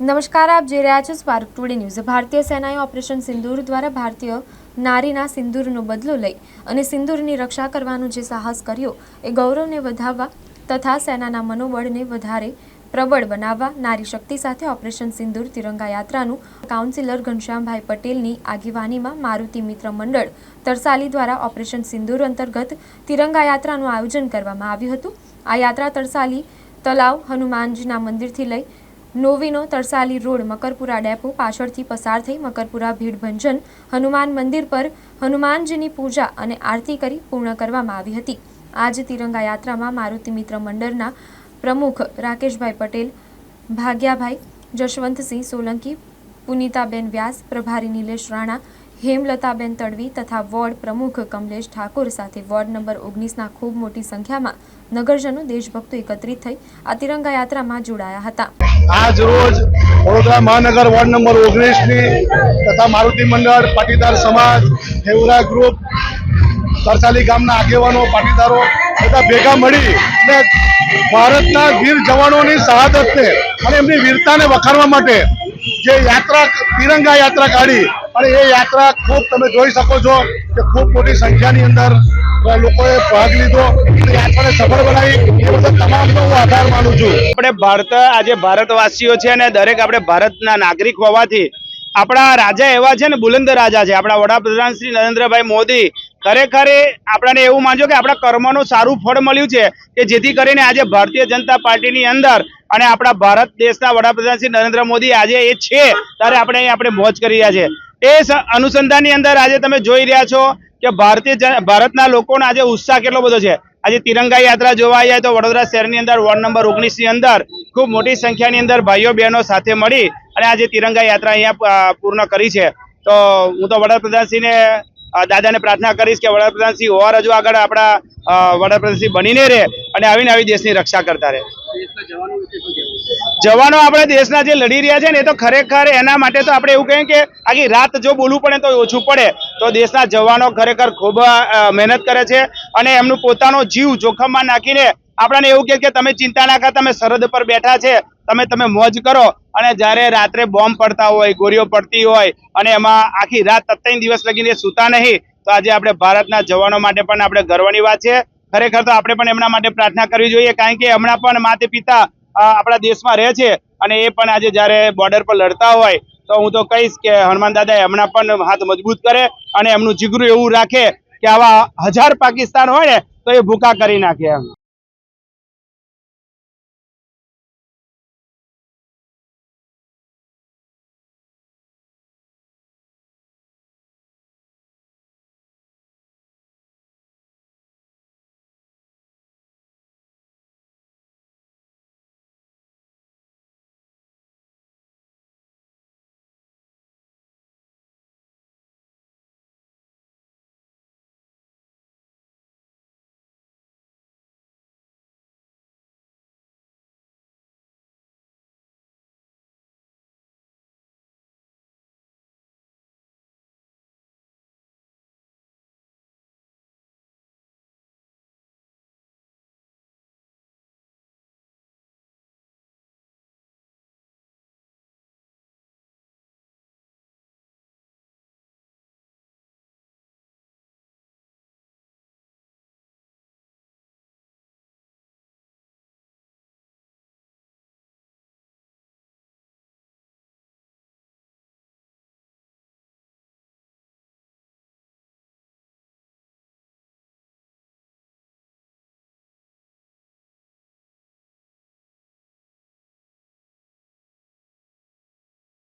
નમસ્કાર, આપ જોઈ રહ્યા છો સ્પાર્ક ટુડે ન્યૂઝ। ભારતીય સેનાએ ઓપરેશન સિંદૂર દ્વારા ભારતીય નારીના સિંદૂરનો બદલો લઈ અને સિંદૂરની રક્ષા કરવાનું જે સાહસ કર્યો એ ગૌરવને વધારવા તથા સેનાના મનોબળને વધારે પ્રબળ બનાવવા નારી શક્તિ સાથે ઓપરેશન સિંદૂર તિરંગા યાત્રાનું કાઉન્સિલર ઘનશ્યામભાઈ પટેલની આગેવાનીમાં મારુતિ મિત્ર મંડળ તરસાલી દ્વારા ઓપરેશન સિંદૂર અંતર્ગત તિરંગા યાત્રાનું આયોજન કરવામાં આવ્યું હતું। આ યાત્રા તરસાલી તલાવ હનુમાનજીના મંદિરથી લઈ નોવીનો તરસાલી રોડ મકરપુરા ડેપો પાછળથી પસાર થઈ મકરપુરા ભીડભંજન હનુમાન મંદિર પર હનુમાનજીની પૂજા અને આરતી કરી પૂર્ણ કરવામાં આવી હતી। આજ તિરંગા યાત્રામાં મારુતિ મિત્ર મંડળના પ્રમુખ રાકેશભાઈ પટેલ, ભાગ્યાભાઈ, જશવંતસિંહ સોલંકી, પુનિતાબેન વ્યાસ, પ્રભારી નિલેશ રાણા, હેમલતાબેન તડવી તથા વોર્ડ પ્રમુખ કમલેશ ઠાકોર સાથે વોર્ડ નંબર 19ના ખૂબ મોટી સંખ્યામાં નગરજનો દેશભક્તો એકત્રિત થઈ આ તિરંગા યાત્રામાં જોડાયા હતા। આજ રોજ વડોદરા મહાનગર વોર્ડ નંબર 19ની તથા મારુતિ મંડળ, પાટીદાર સમાજ, હેવરા ગ્રુપ, તરસાલી ગામના આગેવાનો, પાટીદારો બધા ભેગા મળી અને ભારતના વીર જવાનોની શહાદતને અને એમની વીરતાને વખાણવા માટે જે યાત્રા તિરંગા યાત્રા કાઢી અને એ યાત્રા ખૂબ તમે જોઈ શકો છો કે ખૂબ મોટી સંખ્યાની અંદર લોકોએ ભાગ લીધો, યાત્રાને સફળ બનાવી। એ બધા તમામનો હું આભાર માનું છું। આપણે ભારત આજે ભારતવાસીઓ છે અને દરેક આપણે ભારતના નાગરિક હોવાથી આપણા રાજા એવા છે ને, બુલંદ રાજા છે આપણા વડાપ્રધાન શ્રી નરેન્દ્રભાઈ મોદી। ખરેખર આપણને એવું માનજો કે આપણા કર્મનું સારું ફળ મળ્યું છે કે જેથી કરીને આજે ભારતીય જનતા પાર્ટીની અંદર અને આપણા ભારત દેશના વડાપ્રધાન શ્રી નરેન્દ્ર મોદી આજે એ છે ત્યારે આપણે મોજ કરી રહ્યા છે। એ અનુસંધાનની અંદર આજે તમે જોઈ રહ્યા છો કે ભારતના લોકોનો આજે ઉત્સાહ કેટલો બધો છે। આજે તિરંગા યાત્રા જોવા જાય તો વડોદરા શહેરની અંદર વોર્ડ નંબર 19ની અંદર ખૂબ મોટી સંખ્યાની અંદર ભાઈઓ બહેનો સાથે મળી અને આજે તિરંગા યાત્રા અહીંયા પૂર્ણ કરી છે। તો હું તો વડાપ્રધાનશ્રીને દાદાને પ્રાર્થના કરીશ કે વડાપ્રધાનશ્રી ઓર હજુ આગળ આપણા વડાપ્રધાનશ્રી બનીને રહે અને આવીને આવી દેશની રક્ષા કરતા રહે। જવાનો આપણે દેશના જે લડી રહ્યા છે ને એ તો ખરેખર એના માટે તો આપણે એવું કહીએ કે આખી રાત જો બોલવું પડે તો ઓછું પડે। તો દેશના જવાનો ખરેખર ખૂબ મહેનત કરે છે અને એમનું પોતાનો જીવ જોખમમાં નાખીને આપણને એવું કહે કે તમે ચિંતા ના કરો, તમે સરહદ પર બેઠા છે, તમે મોજ કરો। અને જ્યારે રાત્રે બોમ્બ પડતા હોય, ગોળીઓ પડતી હોય અને એમાં આખી રાત 3 દિવસ લગીને સૂતા નહીં, તો આજે આપણે ભારતના જવાનો માટે પણ આપણે ગર્વની વાત છે। ખરેખર તો આપણે પણ એમના માટે પ્રાર્થના કરવી જોઈએ કારણ કે હમણાં પણ માતા પિતા આપણા દેશમાં રહે છે અને એ પણ આજે જ્યારે બોર્ડર પર લડતા હોય તો હું તો કહીશ કે હનુમાન દાદા હમણાં પણ હાથ મજબૂત કરે અને એમનું જીગરું એવું રાખે કે આવા 1000 પાકિસ્તાન હોય ને તો એ ભૂકા કરી નાખે એમ।